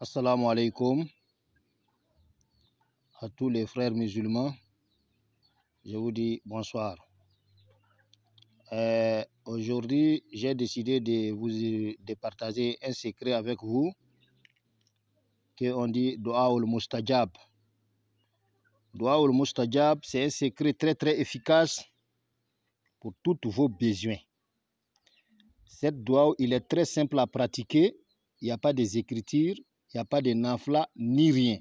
Assalamu alaikum à tous les frères musulmans. Je vous dis bonsoir. Aujourd'hui, j'ai décidé de partager un secret avec vous qu'on dit Dua ul Mustajab. Dua ul Mustajab, c'est un secret très efficace pour tous vos besoins. Cette dua, il est très simple à pratiquer. Il n'y a pas des écritures, il n'y a pas de nafla, ni rien.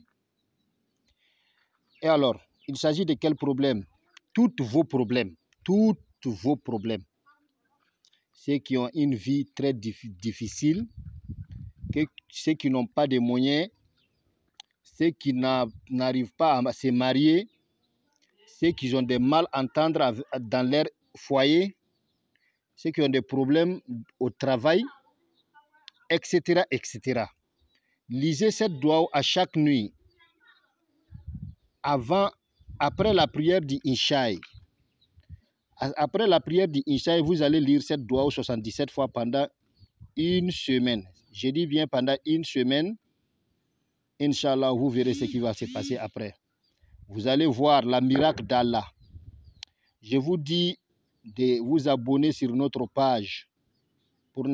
Et alors, il s'agit de quel problème? Tous vos problèmes. Ceux qui ont une vie très difficile, ceux qui n'ont pas de moyens, ceux qui n'arrivent pas à se marier, ceux qui ont des mal à entendre dans leur foyer, ceux qui ont des problèmes au travail, etc. Lisez cette dua à chaque nuit, après la prière du Ishaï. Après la prière du Ishaï, vous allez lire cette dua 77 fois pendant une semaine. Je dis bien pendant une semaine. Inch'Allah, vous verrez ce qui va se passer après. Vous allez voir la miracle d'Allah. Je vous dis de vous abonner sur notre page pour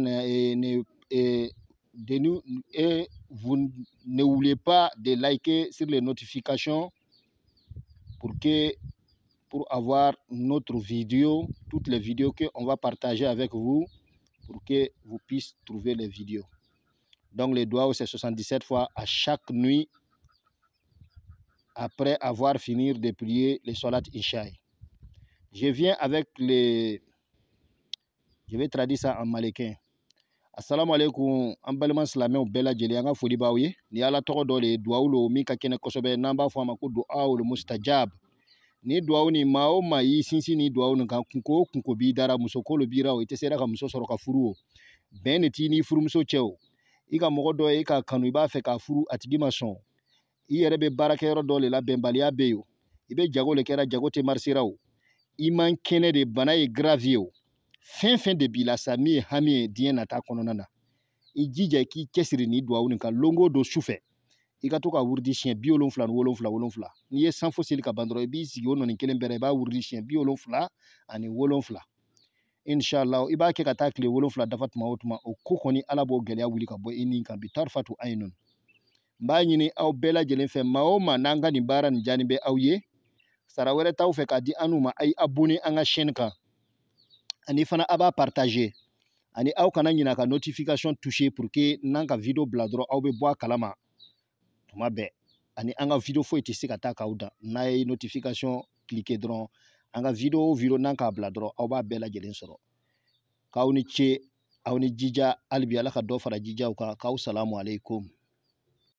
vous n'oubliez pas de liker sur les notifications pour avoir notre vidéo, toutes les vidéos qu'on va partager avec vous pour que vous puissiez trouver les vidéos. Donc les doigts, c'est 77 fois à chaque nuit après avoir fini de prier les Salat Ishaï. Je viens avec je vais traduire ça en malaikin. Assalamu alaikum, ambalman slamé bela jelianga folibawi, ni ala toko dole douaoulo mika kene kosobe namba fo amako douaoulo mustajab. Ni douaou ni mao mai sinsi ni douaou nka kunko bidara musokolo bira o itesera ka muso soroka furu. Ben eti ni furu muso cheo. Ika mogodo ika kanu iba fe ka furu atigi mason. Iyere be baraka yoro dole la bembalia beyo. Ibe jago le kera jago te marsirao. Iman kene de banaye gravio. Fin de bila sami hami dien nata kononana. Ijija ki kesiri ni douaou nka longo do soufe. Ika toka wurdi chien bi wolonfla. Ni ye sanfo sili ka bandro ebi sigi wono ni kelen bere ba wurdi chien bi wolonfla ani wolonfla. Inshallah iba ke kata kle wolonfla dafat maotuma o kokoni alabo gelia wuli ka bo ini kan bi tarfatu ainun. Mba nyini au bela jelen fe maoma nanga ni bara ni janibe au ye. Sarawere taw fe ka di anuma ay abonné anga chaîne kan. Ani fana aba partager. Ani au kana nyina ka notification toucher pour que nanga video bladro au be boa kalama. Mabe ani anga video fo iti sikata kauda na notification cliquer dron anga video nanka bladro au ba bela jelen soro kauni che awni jija albi ala ka do fara jija ka salamu alaikum.